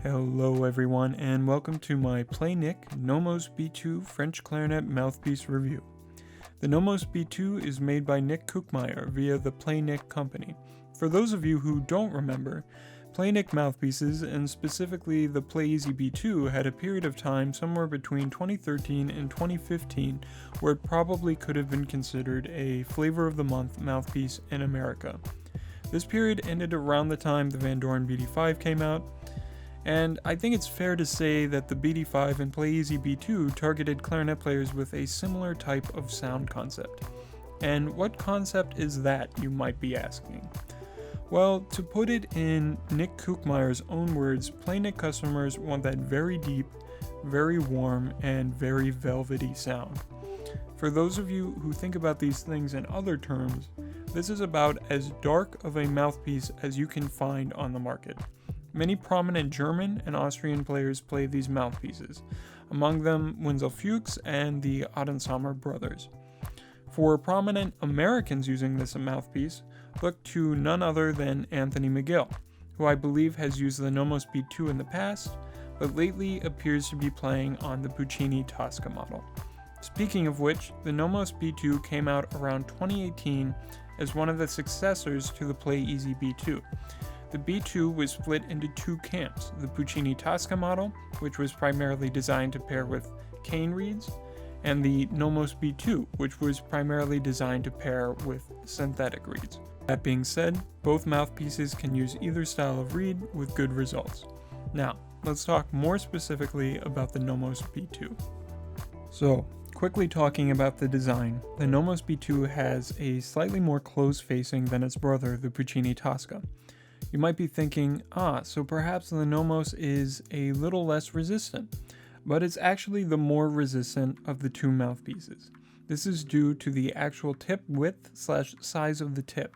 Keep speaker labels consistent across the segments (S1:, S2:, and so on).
S1: Hello everyone, and welcome to my PlayNick Nommos B2 French Clarinet Mouthpiece review. The Nommos B2 is made by Nick Kookmeyer via the PlayNick company. For those of you who don't remember, PlayNick mouthpieces, and specifically the PlayEasy B2, had a period of time somewhere between 2013 and 2015 where it probably could have been considered a flavor of the month mouthpiece in America. This period ended around the time the Vandoren BD5 came out, and I think it's fair to say that the BD5 and PlayEasy B2 targeted clarinet players with a similar type of sound concept. And what concept is that, you might be asking? Well, to put it in Nick Kookmeyer's own words, PlayNick customers want that very deep, very warm, and very velvety sound. For those of you who think about these things in other terms, this is about as dark of a mouthpiece as you can find on the market. Many prominent German and Austrian players play these mouthpieces, among them Wenzel Fuchs and the Adenshammer brothers. For prominent Americans using this mouthpiece, look to none other than Anthony McGill, who I believe has used the Nommos B2 in the past, but lately appears to be playing on the Puccini Tosca model. Speaking of which, the Nommos B2 came out around 2018 as one of the successors to the PlayEasy B2. The B2 was split into two camps, the Puccini Tosca model, which was primarily designed to pair with cane reeds, and the Nommos B2, which was primarily designed to pair with synthetic reeds. That being said, both mouthpieces can use either style of reed with good results. Now, let's talk more specifically about the Nommos B2. So, quickly talking about the design, the Nommos B2 has a slightly more closed facing than its brother, the Puccini Tosca. You might be thinking, so perhaps the Nommos is a little less resistant, but it's actually the more resistant of the two mouthpieces. This is due to the actual tip width/size of the tip.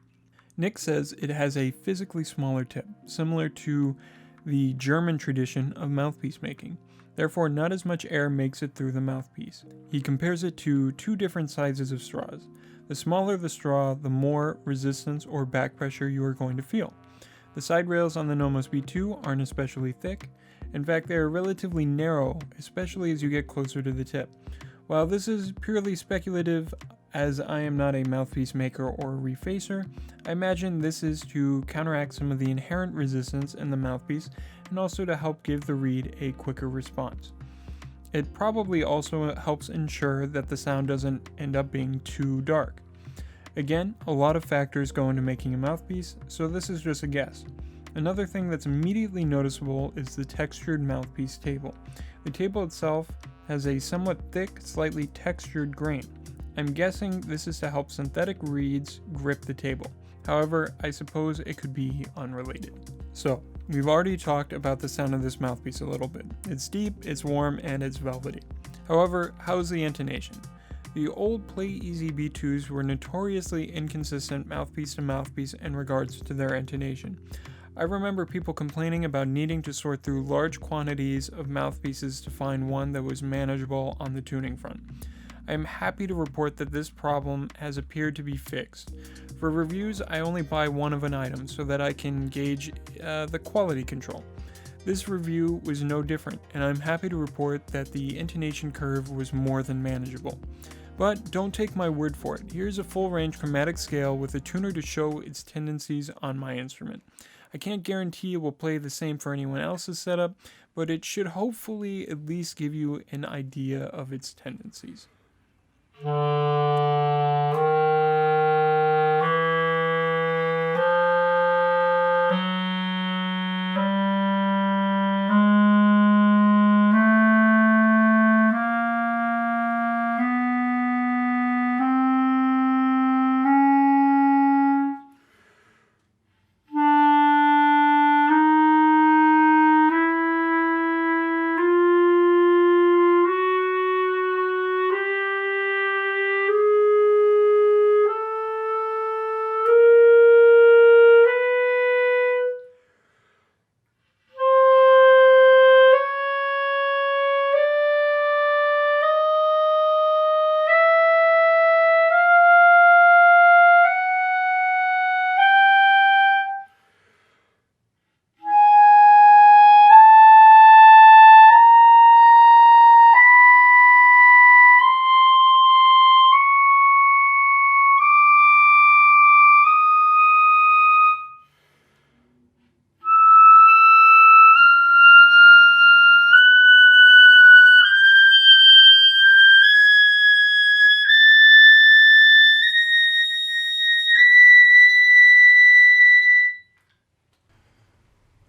S1: Nick says it has a physically smaller tip, similar to the German tradition of mouthpiece making. Therefore, not as much air makes it through the mouthpiece. He compares it to two different sizes of straws. The smaller the straw, the more resistance or back pressure you are going to feel. The side rails on the Nommos B2 aren't especially thick. In fact, they are relatively narrow, especially as you get closer to the tip. While this is purely speculative, as I am not a mouthpiece maker or refacer, I imagine this is to counteract some of the inherent resistance in the mouthpiece and also to help give the reed a quicker response. It probably also helps ensure that the sound doesn't end up being too dark. Again, a lot of factors go into making a mouthpiece, so this is just a guess. Another thing that's immediately noticeable is the textured mouthpiece table. The table itself has a somewhat thick, slightly textured grain. I'm guessing this is to help synthetic reeds grip the table. However, I suppose it could be unrelated. So, we've already talked about the sound of this mouthpiece a little bit. It's deep, it's warm, and it's velvety. However, how's the intonation? The old PlayEasy B2s were notoriously inconsistent mouthpiece to mouthpiece in regards to their intonation. I remember people complaining about needing to sort through large quantities of mouthpieces to find one that was manageable on the tuning front. I am happy to report that this problem has appeared to be fixed. For reviews, I only buy one of an item so that I can gauge the quality control. This review was no different, and I'm happy to report that the intonation curve was more than manageable. But don't take my word for it. Here's a full range chromatic scale with a tuner to show its tendencies on my instrument. I can't guarantee it will play the same for anyone else's setup, but it should hopefully at least give you an idea of its tendencies.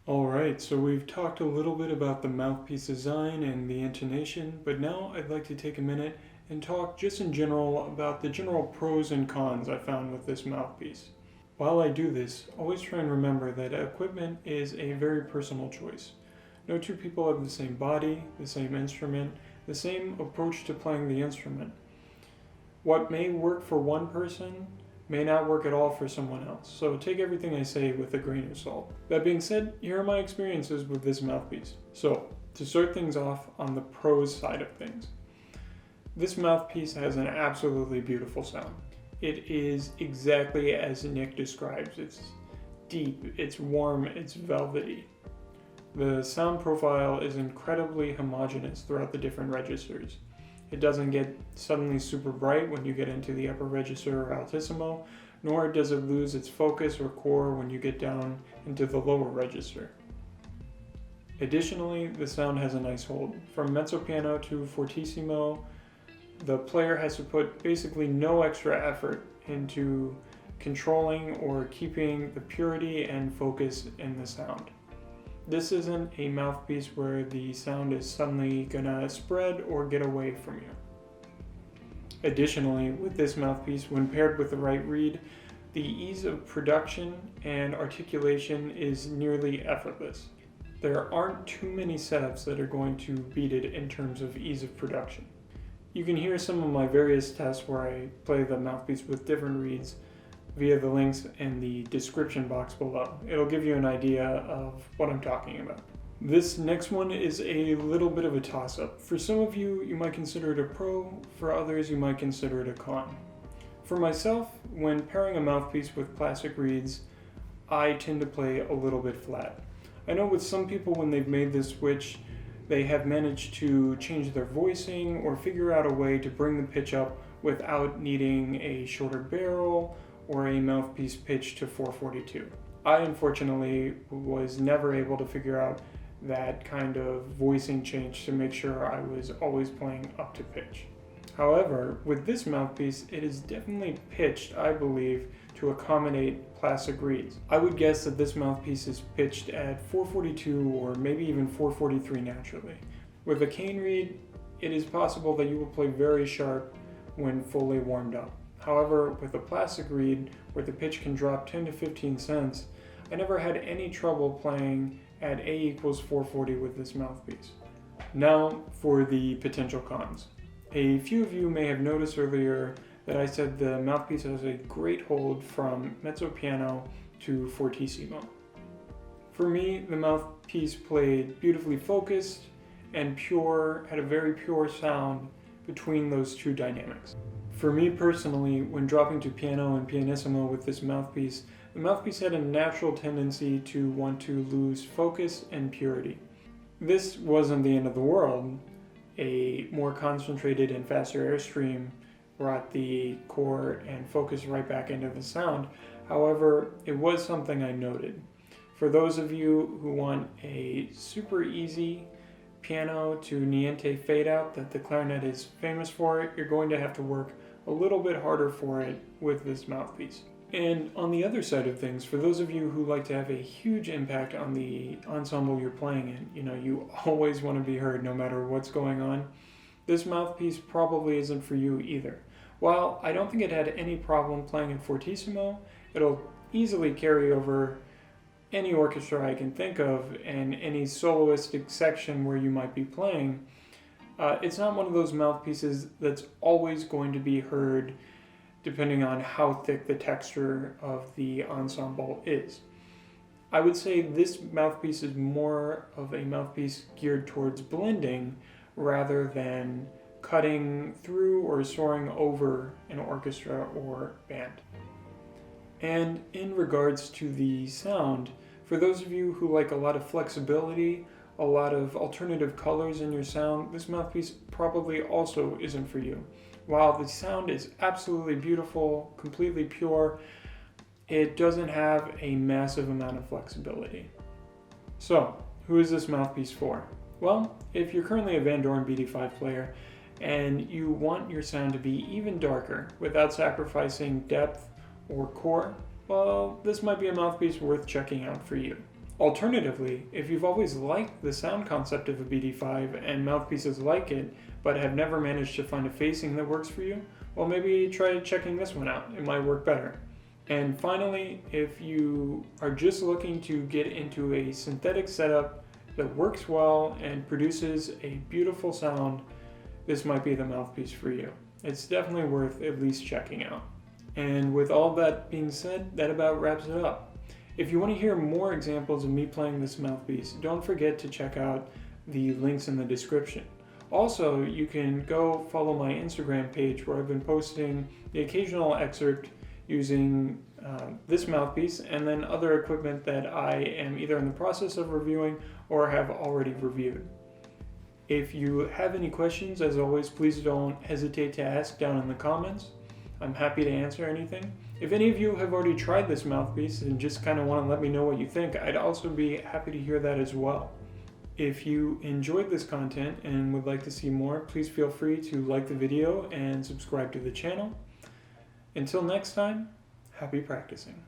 S1: Alright, so we've talked a little bit about the mouthpiece design and the intonation, but now I'd like to take a minute and talk just in general about the general pros and cons I found with this mouthpiece. While I do this, always try and remember that equipment is a very personal choice. No two people have the same body, the same instrument, the same approach to playing the instrument. What may work for one person may not work at all for someone else, so take everything I say with a grain of salt. That being said, here are my experiences with this mouthpiece. So, to start things off on the pros side of things. This mouthpiece has an absolutely beautiful sound. It is exactly as Nick describes. It's deep, it's warm, it's velvety. The sound profile is incredibly homogeneous throughout the different registers. It doesn't get suddenly super bright when you get into the upper register or altissimo, nor does it lose its focus or core when you get down into the lower register. Additionally, the sound has a nice hold. From mezzo piano to fortissimo, the player has to put basically no extra effort into controlling or keeping the purity and focus in the sound. This isn't a mouthpiece where the sound is suddenly gonna spread or get away from you. Additionally, with this mouthpiece, when paired with the right reed, the ease of production and articulation is nearly effortless. There aren't too many setups that are going to beat it in terms of ease of production. You can hear some of my various tests where I play the mouthpiece with different reeds via the links in the description box below. It'll give you an idea of what I'm talking about. This next one is a little bit of a toss-up. For some of you, you might consider it a pro. For others, you might consider it a con. For myself, when pairing a mouthpiece with classic reeds, I tend to play a little bit flat. I know with some people, when they've made this switch, they have managed to change their voicing or figure out a way to bring the pitch up without needing a shorter barrel or a mouthpiece pitch to 442. I unfortunately was never able to figure out that kind of voicing change to make sure I was always playing up to pitch. However, with this mouthpiece, it is definitely pitched, I believe, to accommodate classic reeds. I would guess that this mouthpiece is pitched at 442 or maybe even 443 naturally. With a cane reed, it is possible that you will play very sharp when fully warmed up. However, with a plastic reed, where the pitch can drop 10 to 15 cents, I never had any trouble playing at A equals 440 with this mouthpiece. Now for the potential cons. A few of you may have noticed earlier that I said the mouthpiece has a great hold from mezzo piano to fortissimo. For me, the mouthpiece played beautifully focused and pure, had a very pure sound between those two dynamics. For me personally, when dropping to piano and pianissimo with this mouthpiece, the mouthpiece had a natural tendency to want to lose focus and purity. This wasn't the end of the world. A more concentrated and faster airstream brought the core and focus right back into the sound. However, it was something I noted. For those of you who want a super easy piano to niente fade out that the clarinet is famous for, you're going to have to work a little bit harder for it with this mouthpiece. And on the other side of things, for those of you who like to have a huge impact on the ensemble you're playing in, you always want to be heard no matter what's going on, this mouthpiece probably isn't for you either. While I don't think it had any problem playing in fortissimo, it'll easily carry over any orchestra I can think of and any soloistic section where you might be playing. It's not one of those mouthpieces that's always going to be heard depending on how thick the texture of the ensemble is. I would say this mouthpiece is more of a mouthpiece geared towards blending rather than cutting through or soaring over an orchestra or band. And in regards to the sound, for those of you who like a lot of flexibility, a lot of alternative colors in your sound, this mouthpiece probably also isn't for you. While the sound is absolutely beautiful, completely pure, it doesn't have a massive amount of flexibility. So, who is this mouthpiece for? Well, if you're currently a Vandoren BD5 player and you want your sound to be even darker without sacrificing depth or core, well, this might be a mouthpiece worth checking out for you. Alternatively, if you've always liked the sound concept of a BD5 and mouthpieces like it, but have never managed to find a facing that works for you, well, maybe try checking this one out. It might work better. And finally, if you are just looking to get into a synthetic setup that works well and produces a beautiful sound, this might be the mouthpiece for you. It's definitely worth at least checking out. And with all that being said, that about wraps it up. If you want to hear more examples of me playing this mouthpiece, don't forget to check out the links in the description. Also, you can go follow my Instagram page where I've been posting the occasional excerpt using this mouthpiece and then other equipment that I am either in the process of reviewing or have already reviewed. If you have any questions, as always, please don't hesitate to ask down in the comments. I'm happy to answer anything. If any of you have already tried this mouthpiece and just kind of want to let me know what you think, I'd also be happy to hear that as well. If you enjoyed this content and would like to see more, please feel free to like the video and subscribe to the channel. Until next time, happy practicing.